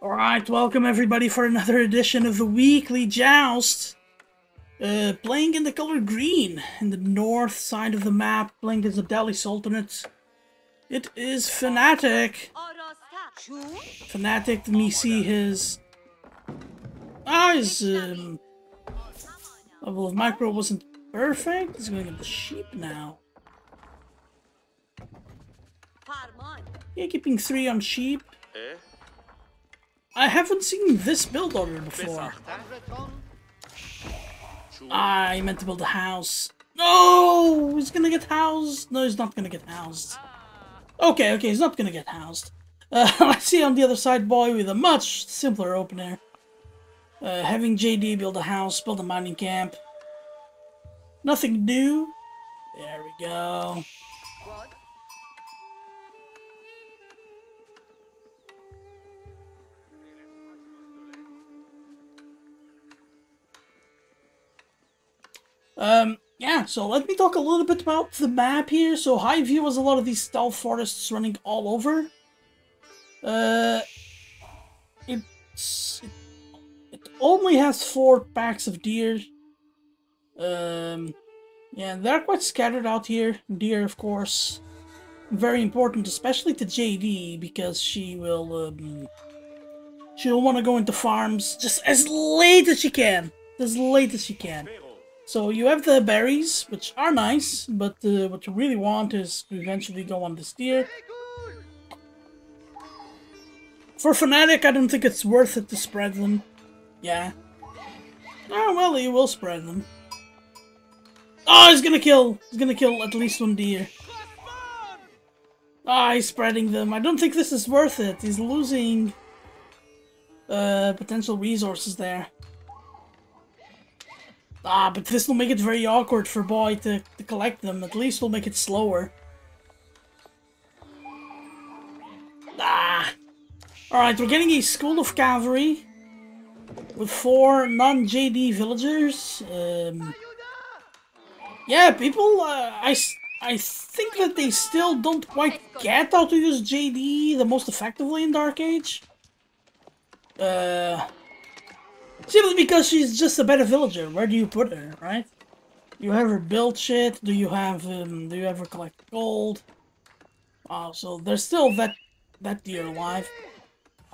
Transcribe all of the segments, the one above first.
Alright, welcome everybody for another edition of the weekly joust. Playing in the color green, in the north side of the map, playing as the Delhi Sultanate. It is Phanatic. Phanatic, let me see his... his level of micro wasn't perfect. He's going to get the sheep now. Yeah, keeping 3 on sheep. I haven't seen this build order before. I meant to build a house. No! He's gonna get housed. No, he's not gonna get housed. Okay, he's not gonna get housed. I see on the other side BOI with a much simpler opener. Having JD build a house, build a mining camp. Nothing new. There we go. Yeah, so let me talk a little bit about the map here. So High View has a lot of these stealth forests running all over. It only has 4 packs of deer. Yeah, they're quite scattered out here. Deer, of course, very important, especially to JD, because she'll want to go into farms just as late as she can. So you have the berries, which are nice, but what you really want is to eventually go on this deer. For Phanatic, I don't think it's worth it to spread them. Yeah. Oh, well, he will spread them. Oh, he's gonna kill at least 1 deer. Ah, he's spreading them. I don't think this is worth it. He's losing potential resources there. Ah, but this will make it very awkward for BOI to collect them. At least we'll make it slower. Ah! Alright, we're getting a school of cavalry with 4 non-JD villagers. Yeah, people, I think that they still don't quite get how to use JD the most effectively in Dark Age. Simply because she's just a better villager. Where do you put her, right? You have her build shit. Do you have her collect gold? Oh, so there's still that deer alive.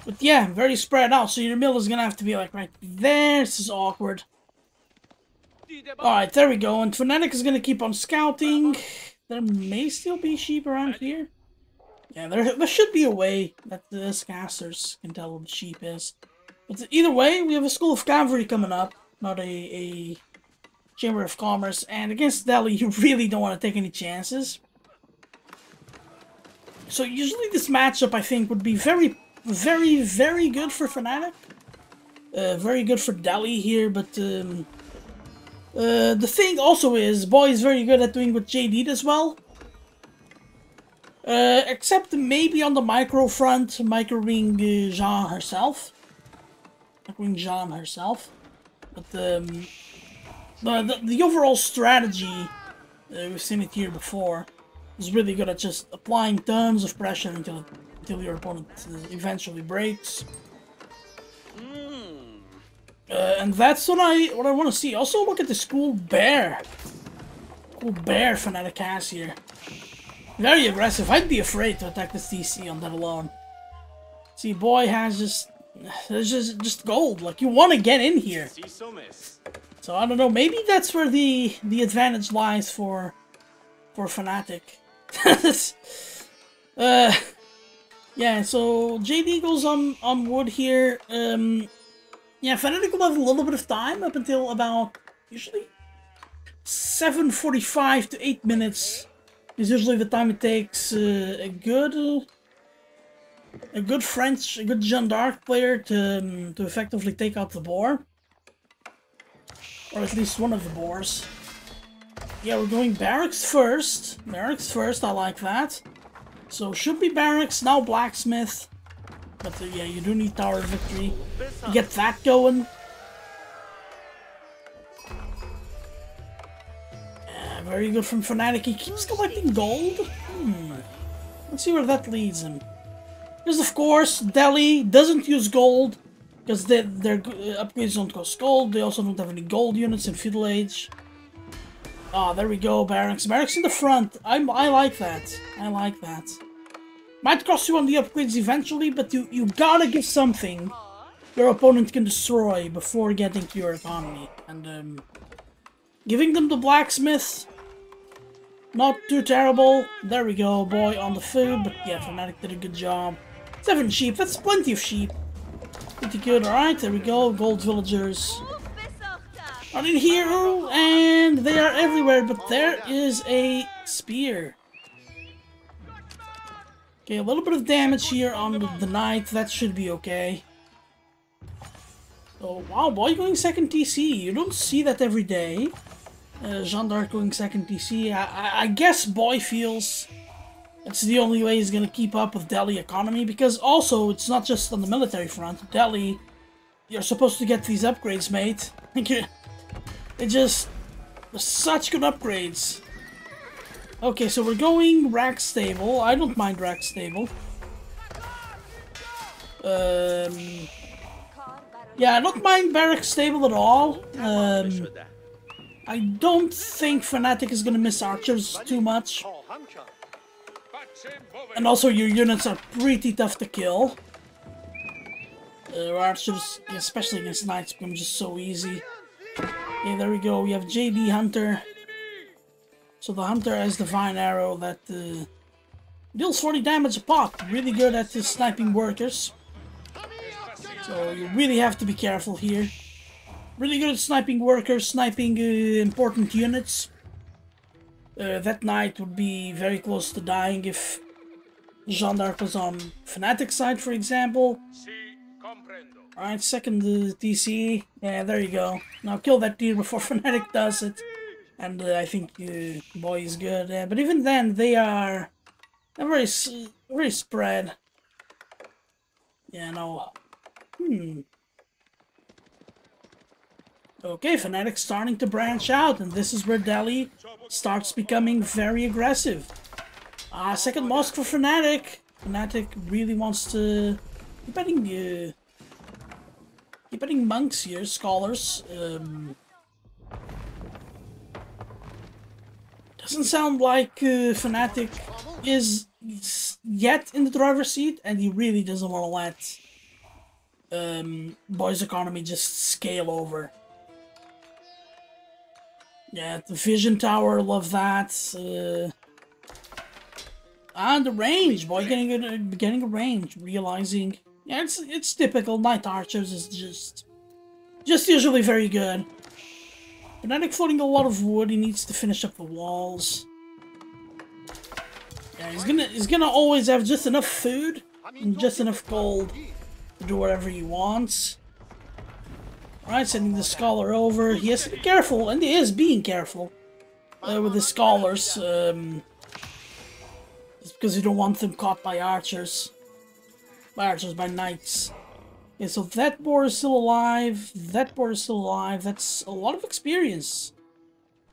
But yeah, very spread out. So your mill is gonna have to be like right there. This is awkward. Alright, there we go. And Phanatic is gonna keep on scouting. There may still be sheep around here. Yeah, there should be a way that the casters can tell what the sheep is. But either way, we have a School of Cavalry coming up, not a Chamber of Commerce, and against Delhi, you really don't want to take any chances. So usually this matchup, I think, would be very, very, very good for Phanatic. Very good for Delhi here, but the thing also is, BOI is very good at doing what JD does well. Except maybe on the micro front, microing Jean herself. But the overall strategy, we've seen it here before, is really good at just applying tons of pressure until your opponent eventually breaks. And that's what I want to see. Also, look at the cool bear Phanatic has here. Very aggressive. I'd be afraid to attack this TC on that alone. See, BOI has just gold. Like, you want to get in here. So I don't know. Maybe that's where the advantage lies for Phanatic. Yeah. So JD goes on wood here. Yeah, Phanatic will have a little bit of time up until about usually 7:45 to 8 minutes. Is usually the time it takes a good Jeanne d'Arc player to effectively take out the boar. Or at least one of the boars. Yeah, we're going barracks first. I like that. So should be barracks, now blacksmith. But yeah, you do need Tower of Victory to get that going. Yeah, very good from Phanatic. He keeps collecting gold. Let's see where that leads him. Because of course, Delhi doesn't use gold. Because their upgrades don't cost gold. They also don't have any gold units in Feudal Age. Ah, there we go, barracks. Barracks in the front. I like that. I like that. Might cost you on the upgrades eventually, but you gotta give something your opponent can destroy before getting to your economy. And giving them the blacksmith, not too terrible. There we go, boy on the food. But yeah, Phanatic did a good job. 7 sheep, that's plenty of sheep. Pretty good, alright, there we go. Gold villagers are in here, and they are everywhere, but there is a spear. Okay, a little bit of damage here on the knight, that should be okay. Oh, wow, boy going second TC, you don't see that every day. Jeanne d'Arc going second TC, I guess boy feels it's the only way he's gonna keep up with Delhi economy, because also, it's not just on the military front. Delhi, you're supposed to get these upgrades, mate. It just... such good upgrades. Okay, so we're going rack stable. I don't mind rack stable. Yeah, I don't mind barrack stable at all. I don't think Phanatic is gonna miss archers too much. And also your units are pretty tough to kill. Archers, especially against knights, become just so easy. Okay, there we go. We have JD Hunter. So the Hunter has Divine Arrow that deals 40 damage a pop. Really good at the sniping workers. So you really have to be careful here. Really good at sniping workers, sniping important units. That knight would be very close to dying if Jeanne d'Arc was on Phanatic's side, for example. Alright, second TC. Yeah, there you go. Now kill that deer before Phanatic does it. And I think boy is good. But even then, they're very spread. Yeah, no. Okay, Phanatic's starting to branch out, and this is where Delhi starts becoming very aggressive. Second mosque for Phanatic. Phanatic really wants to keep adding monks here, scholars. Doesn't sound like Phanatic is yet in the driver's seat, and he really doesn't want to let boy's economy just scale over. Yeah, the vision tower, love that. And the range, boy getting a range, realizing, yeah, it's typical. Knight archers is just usually very good. Phanatic floating a lot of wood. He needs to finish up the walls. Yeah, he's gonna always have just enough food and just enough gold to do whatever he wants. Alright, sending the scholar over. He has to be careful, and he is being careful with his scholars. It's because you don't want them caught by archers. By knights. Okay, so that boar is still alive. That boar is still alive. That's a lot of experience.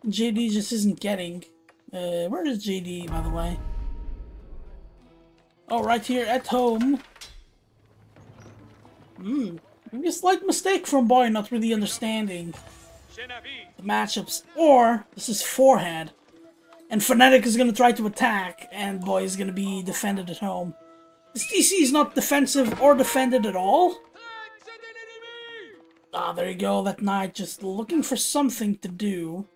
JD just isn't getting. Where is JD, by the way? Oh, right here at home. Maybe a slight mistake from boy not really understanding the matchups. Or this is forehand. And Phanatic is going to try to attack, and boy is going to be defended at home. This TC is not defensive or defended at all. Ah, there you go, that knight just looking for something to do.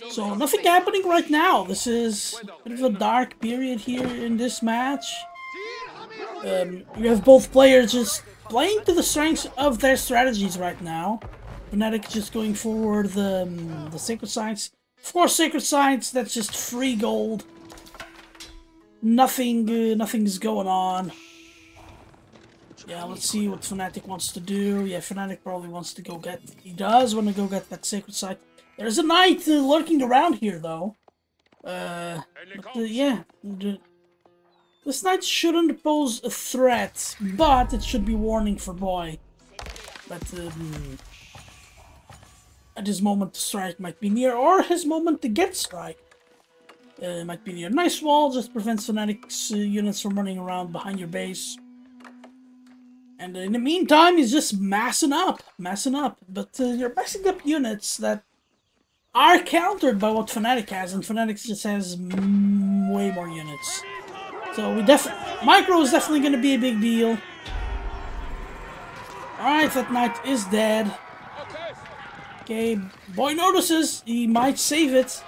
So nothing happening right now. This is a bit of a dark period here in this match. You have both players just playing to the strengths of their strategies right now. Phanatic just going for the sacred sites. Of course, sacred sites, that's just free gold. Nothing's going on. Yeah, let's see what Phanatic wants to do. Yeah, Phanatic probably wants to go get... He does want to go get that sacred site. There's a knight lurking around here, though. Yeah, This knight shouldn't pose a threat, but it should be warning for BOI. But at his moment to strike might be near, or his moment to get strike might be near. Nice wall, just prevents Phanatic's units from running around behind your base. And in the meantime, he's just massing up. But you're massing up units that are countered by what Phanatic has, and Phanatic just has way more units. So micro is definitely going to be a big deal. Alright, that knight is dead. Okay, BOI notices. He might save it.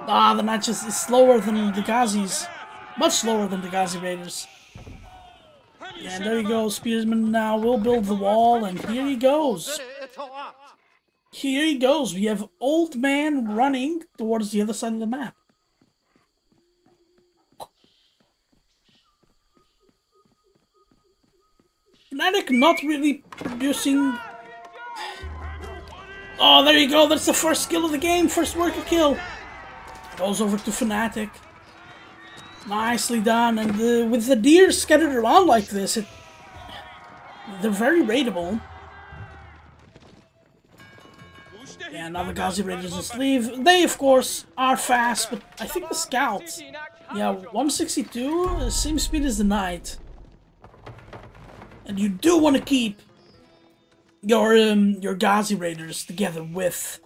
Ah, the knight just is slower than the Gazis. Much slower than the Gazi Raiders. And there you go, Spearsman now will build the wall, and here he goes. Here he goes. We have Old Man running towards the other side of the map. Phanatic not really producing... Oh, there you go. That's the first kill of the game. First worker kill. Goes over to Phanatic. Nicely done. And with the deer scattered around like this, they're very raidable. Yeah, now the Gazi Raiders just leave. They, of course, are fast, but I think the scouts... Yeah, 162, same speed as the knight. And you do want to keep your Gazi Raiders together with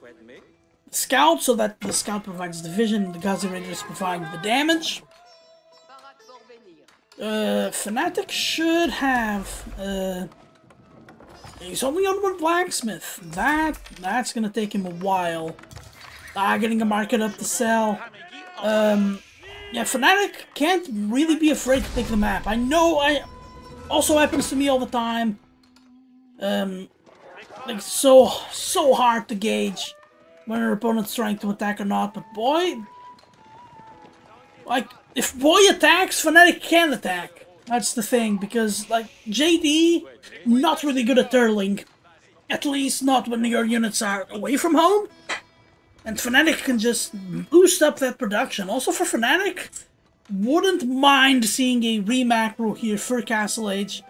the scout, so that the scout provides the vision, the Gazi Raiders provide the damage. Phanatic should have... he's only on one blacksmith. That's gonna take him a while. Getting a market up to sell. Yeah, Phanatic can't really be afraid to take the map. I know, also happens to me all the time. Like so hard to gauge when your opponent's trying to attack or not. But BOI, like if BOI attacks, Phanatic can attack. That's the thing, because like JD, not really good at turtling. At least not when your units are away from home. And Phanatic can just boost up that production. Also for Phanatic, wouldn't mind seeing a re-macro here for Castle Age.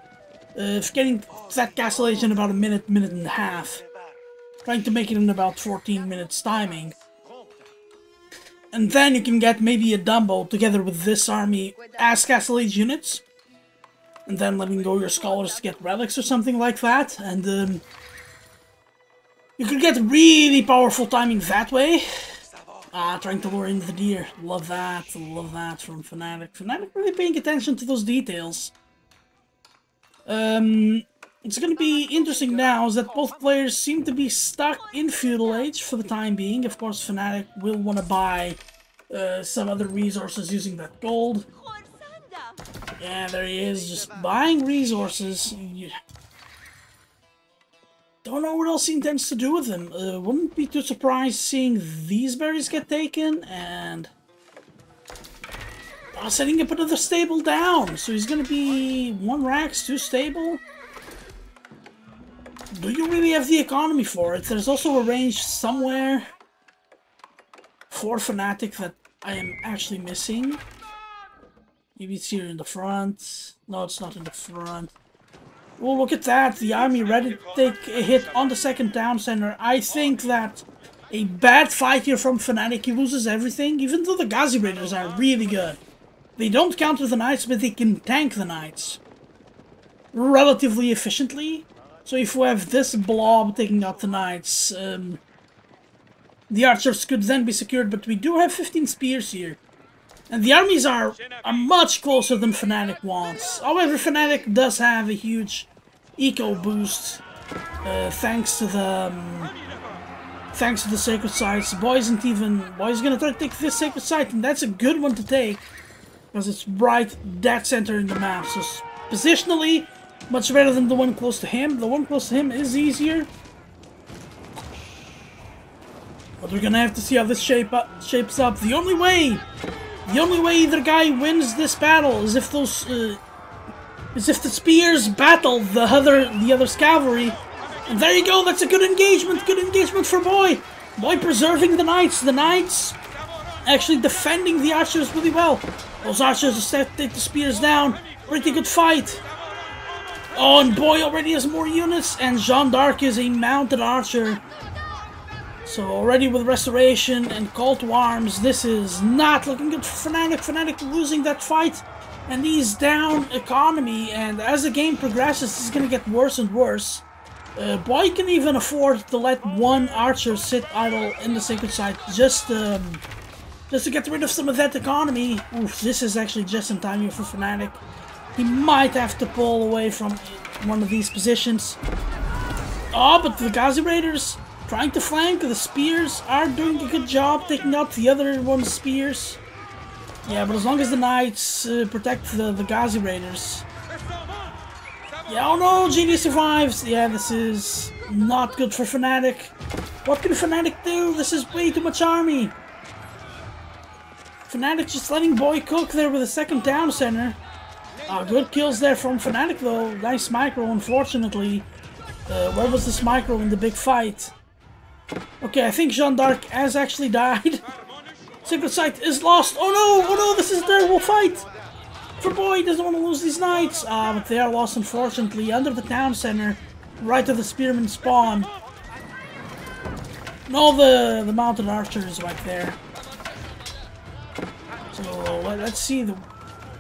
Getting that Castle Age in about a minute and a half. Trying to make it in about 14 minutes timing. And then you can get maybe a Dumbo together with this army as Castle Age units. And then letting go your scholars to get relics or something like that. And you could get really powerful timing that way. Trying to lure in the deer. Love that from Phanatic. Phanatic really paying attention to those details. It's gonna be interesting now is that both players seem to be stuck in Feudal Age for the time being. Of course, Phanatic will want to buy some other resources using that gold. Yeah, there he is, just buying resources. Don't know what else he intends to do with them. Wouldn't be too surprised seeing these berries get taken, and setting up another stable down. So he's gonna be 1 Rax, 2 stable. Do you really have the economy for it? There's also a range somewhere for Phanatic that I am actually missing. Maybe it's here in the front. No, it's not in the front. Oh, look at that. The army ready to take a hit on the second town center. I think that a bad fight here from Phanatic, he loses everything, even though the Gazi Raiders are really good. They don't counter the knights, but they can tank the knights relatively efficiently. So if we have this blob taking out the knights, the archers could then be secured, but we do have 15 spears here. And the armies are much closer than Phanatic wants. However, Phanatic does have a huge eco boost, thanks to the sacred sites. BOI's gonna try to take this sacred site, and that's a good one to take, because it's right dead center in the map. So positionally, much better than the one close to him. The one close to him is easier. But we're gonna have to see how this shapes up. The only way either guy wins this battle is if the spears battle the other's cavalry. And there you go, that's a good engagement for BOI. BOI preserving the knights actually defending the archers really well. Those archers just take the spears down. Pretty good fight. Oh, and BOI already has more units, and Jeanne d'Arc is a mounted archer. So already with restoration and call to arms, this is not looking good for Phanatic. Phanatic losing that fight, and he's down economy, and as the game progresses, it's gonna get worse and worse. BOI can even afford to let one archer sit idle in the sacred site just to get rid of some of that economy. Oof, this is actually just in time here for Phanatic. He might have to pull away from one of these positions. Oh, but the Ghazi Raiders trying to flank. The spears are doing a good job taking out the other one's spears. Yeah, but as long as the knights protect the Ghazi Raiders. Yeah, oh no, Genie survives. Yeah, this is not good for Phanatic. What can Phanatic do? This is way too much army. Phanatic just letting BOI cook there with a second town center. Good kills there from Phanatic though. Nice micro, unfortunately. Where was this micro in the big fight? Okay, I think Jeanne d'Arc has actually died. Sacred Site is lost. Oh no, this is a terrible fight. For BOI, doesn't want to lose these knights. But they are lost unfortunately under the town center. Right to the spearman spawn. No, the mounted archer is right there. So let's see the...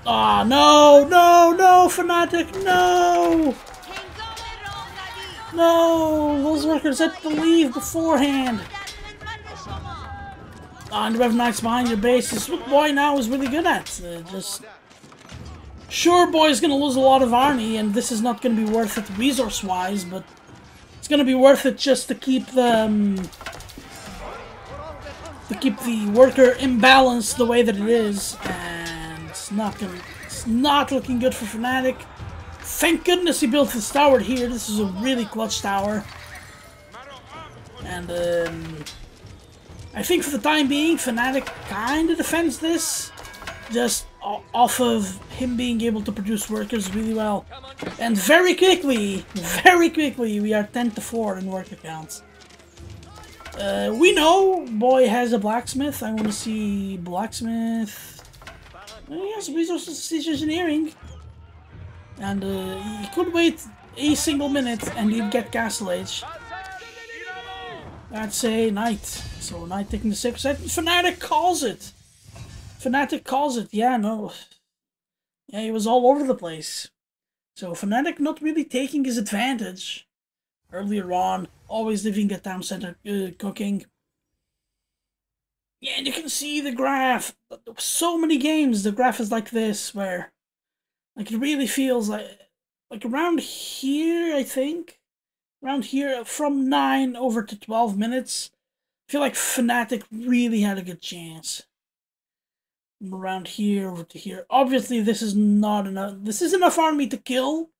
no, Phanatic, no! No, those workers had to leave beforehand. And you have knights behind your base. This is what BOI now is really good at. Sure, BOI's gonna lose a lot of army, and this is not gonna be worth it resource-wise, but it's gonna be worth it just to keep the worker imbalance the way that it is, and it's not looking good for Phanatic. Thank goodness he built this tower here. This is a really clutch tower. And I think for the time being, Phanatic kind of defends this. Just off of him being able to produce workers really well. And very quickly, we are 10-4 in worker counts. We know BOI has a blacksmith. I want to see blacksmith. He has resources siege engineering. And he could wait a single minute and he'd get Castle Age. That's a knight. So knight taking the sacred site. Phanatic calls it. Phanatic calls it. Yeah, no. Yeah, he was all over the place. So Phanatic not really taking his advantage earlier on. Always leaving the town center cooking. Yeah, and you can see the graph. So many games, the graph is like this, where like it really feels like around here, I think. Around here, from 9 over to 12 minutes. I feel like Phanatic really had a good chance. From around here over to here. Obviously, this is not enough. This is enough army to kill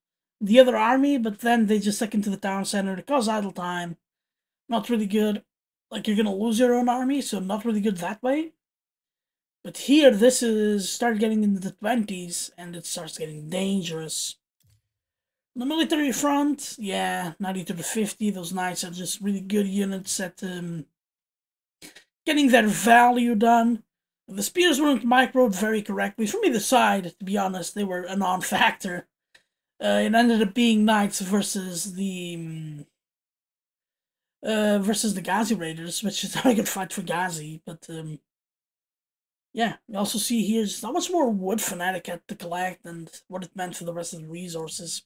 the other army, but then they just stick into the town center to cause idle time. Not really good. Like, you're gonna lose your own army, so not really good that way. But here, this is start getting into the 20s, and it starts getting dangerous. On the military front, yeah, 92 to 50. Those knights are just really good units at getting their value done. The spears weren't microed very correctly. From either side, to be honest, they were a non-factor. It ended up being knights versus the Ghazi Raiders, which is not a good fight for Ghazi, but yeah, you also see here just how much more wood Phanatic had to collect and what it meant for the rest of the resources.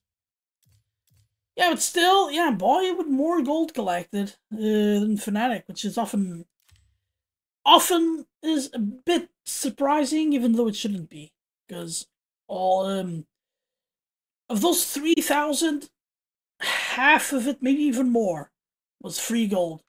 Yeah, but still, yeah, BOI with more gold collected than Phanatic, which is often is a bit surprising, even though it shouldn't be, because all of those 3,000, half of it, maybe even more, was free gold.